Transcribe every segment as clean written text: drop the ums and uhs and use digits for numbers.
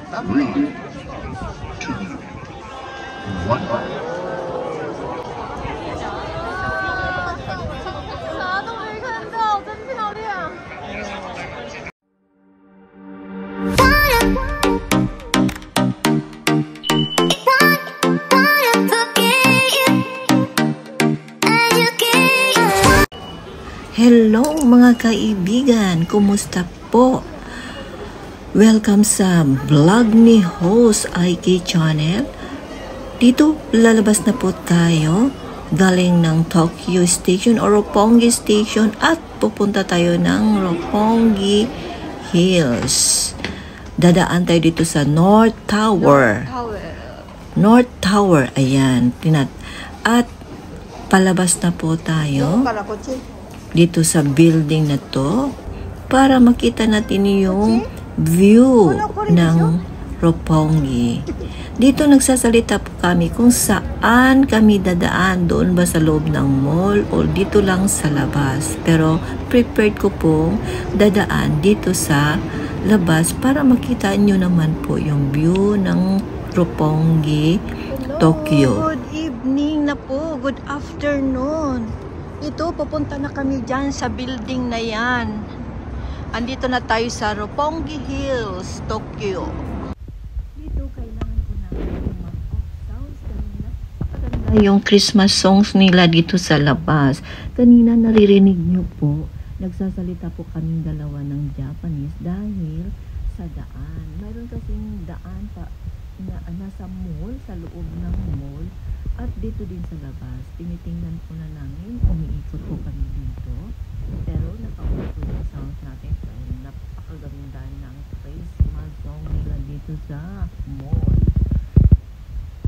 3, 2, 1. Hello mga kaibigan, kumusta po? Welcome sa vlog ni Host IK Channel. Dito lalabas na po tayo galing ng Tokyo Station o Roppongi Station at pupunta tayo ng Roppongi Hills. Dadaan tayo dito sa North Tower. North Tower, ayan. At palabas na po tayo dito sa building na to para makita natin yung view ng Roppongi. Dito nagsasalita po kami kung saan kami dadaan, doon ba sa loob ng mall o dito lang sa labas. Pero prepared ko pong dadaan dito sa labas para makita nyo naman po yung view ng Roppongi, Tokyo. Good evening na po, good afternoon. Ito, pupunta na kami dyan sa building na yan. Andito na tayo sa Roppongi Hills, Tokyo. Dito kailangan ko na mag-off sounds. Yung Christmas songs nila dito sa labas. Kanina naririnig nyo po, nagsasalita po kaming dalawa ng Japanese dahil sa daan. Mayroon kasing daan pa na nasa mall, sa loob ng mall. At dito din sa labas, tinitingnan po na namin, umiikot po kami dito. Pero naka-off po yung sound natin dahil napakaganda ng Christmas song nila dito sa mall.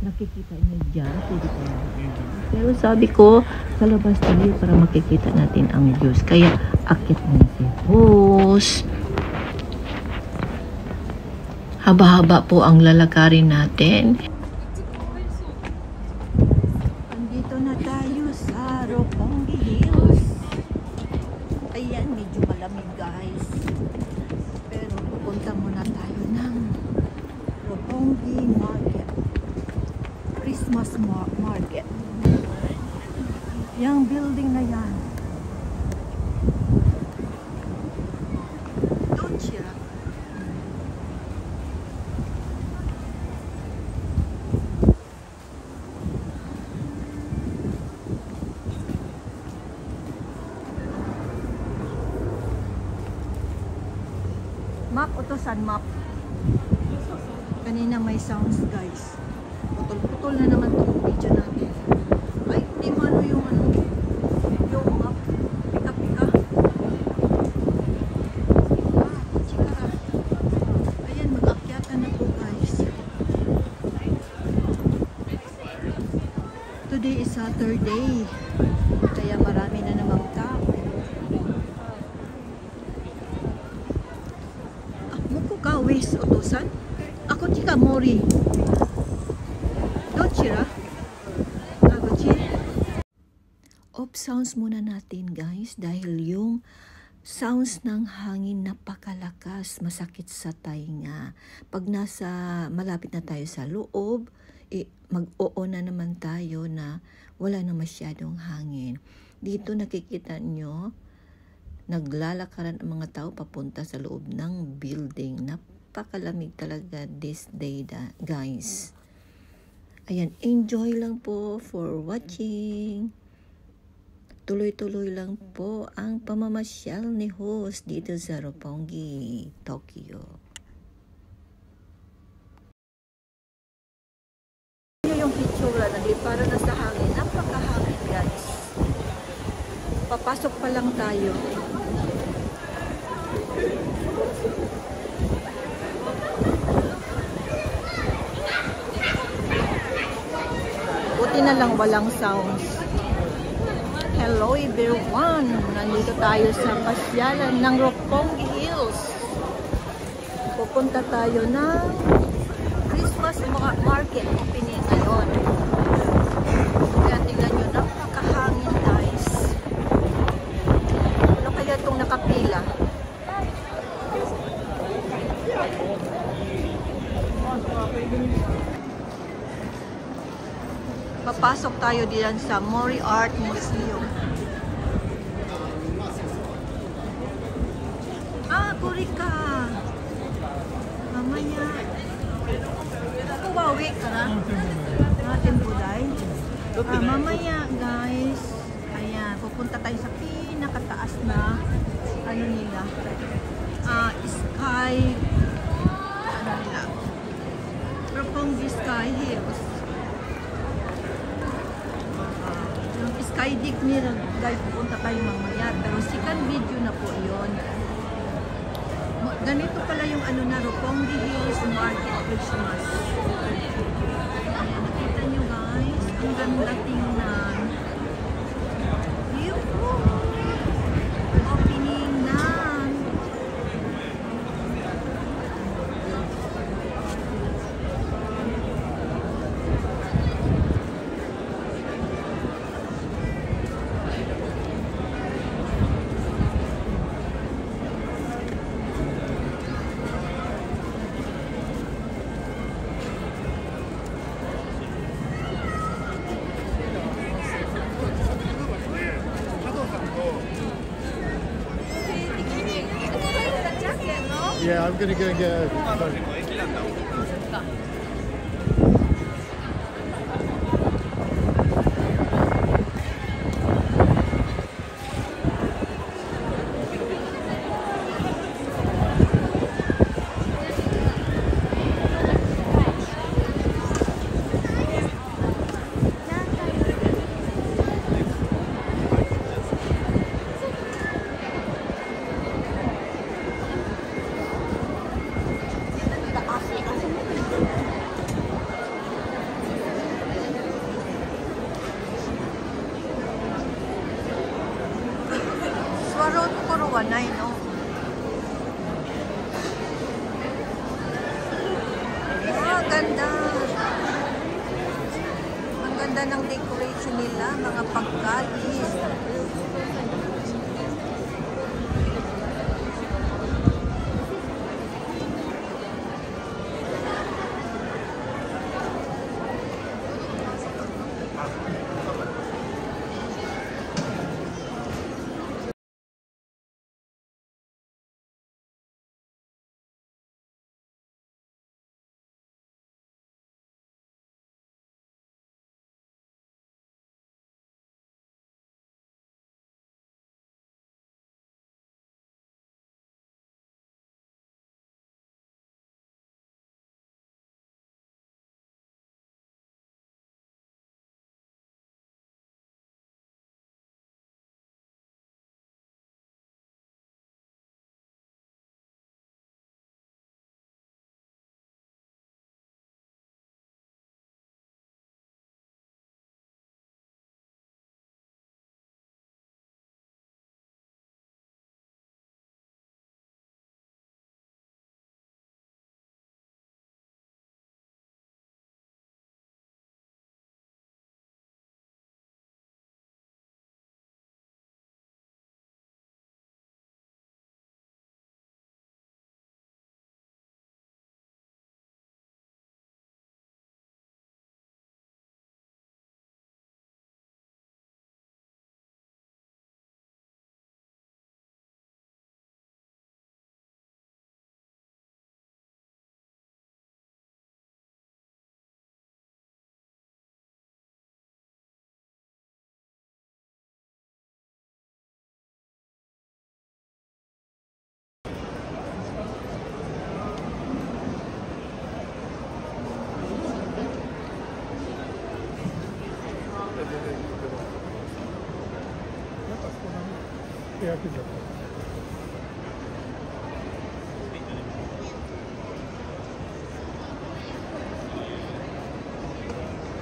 Nakikita niyo dyan, pwede ko natin. Pero sabi ko, sa labas tayo para makikita natin ang views. Kaya akit mo na si host. Haba-haba po ang lalakarin natin. Roppongi Hills. Ayan, medyo malamig guys. Pero pupunta muna tayo ng Roppongi Market. Christmas Market. Yang building na yan. Dochira. Map, utosan map. Kanina may sounds guys. Putol-putol na naman itong video natin. Ay, hindi mo ano yung map. Pika-pika. Chika. Ayan, mag-akyatan na po guys. Today is Saturday. Kaya marami na namang tao. Wes utusan? Ako chika mori. Dochira? Agochi? Off sounds muna natin guys dahil yung sounds ng hangin napakalakas, masakit sa tainga. Pag malapit na tayo sa loob, mag-oo na naman tayo na wala na masyadong hangin. Dito nakikita nyo, naglalakaran ang mga tao papunta sa loob ng building. Napakalamig talaga this day guys. Ayan, enjoy lang po for watching. Tuloy-tuloy lang po ang pamamasyal ni host dito sa Roppongi, Tokyo. Yung picture na para na sa hangin. Napakahangin guys. Papasok pa lang tayo. Buti na lang walang sounds. Hello everyone! Nandito tayo sa pasyalan ng Roppongi Hills. Pupunta tayo ng Christmas Market opening ngayon. Kaya tingnan nyo, napakahangin guys. Ano kaya itong nakapila? Papasok tayo diyan sa Mori Art Museum. Kurika. Mamaya. Ako wawi ka na. Natin po dahil. Mamaya guys. Ayan. Pupunta tayo sa pinakataas na ano nila. Sky. Ano nila. Roppongi Sky Hills. Yung Sky Dig nila guys. Pupunta tayo mamaya. Pero second video na po yun. Ganito pala yung ano na Roppongi Hills Market Christmas. Ayan, nakita nyo guys, ang ganda tingnan. Beautiful! Opening na! Yeah, I'm gonna go and get a Road Kuruwanay, no? Ganda! Ang ganda ng decoration nila, mga pagkain.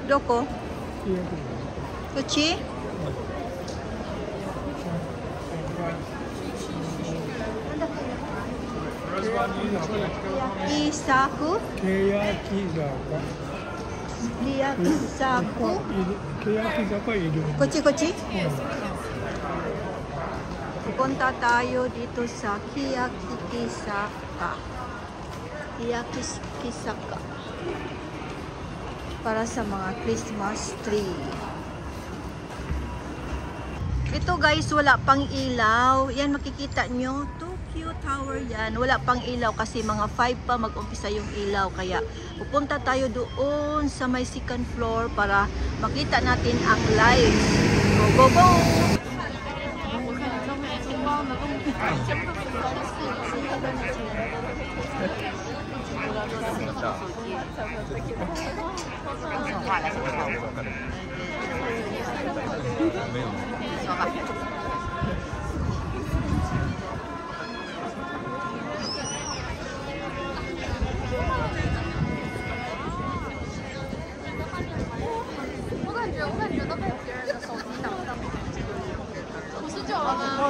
Doko? Kuchi? Isaku? Keyakizaka. Liyakisaku? Keyakizaka ilu. Kuchi? Punta tayo dito sa Kiyakizaka. Yakisaka. Para sa mga Christmas tree. Ito guys, wala pang ilaw. Yan, makikita nyo. Tokyo Tower yan. Wala pang ilaw kasi mga 5 pa mag-umpisa yung ilaw. Kaya pupunta tayo doon sa may second floor para makita natin ang lights. Go, go, go!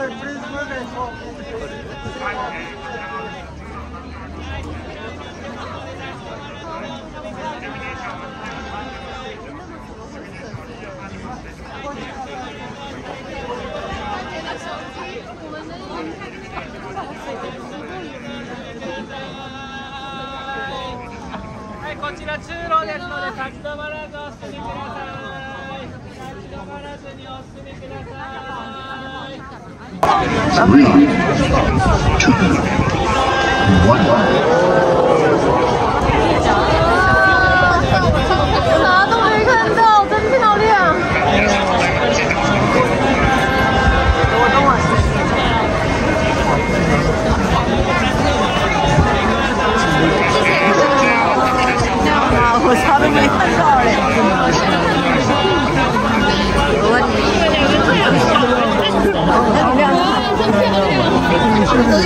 Three, two, one. 啥都没看到，真漂亮。我啥都没看到嘞。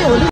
我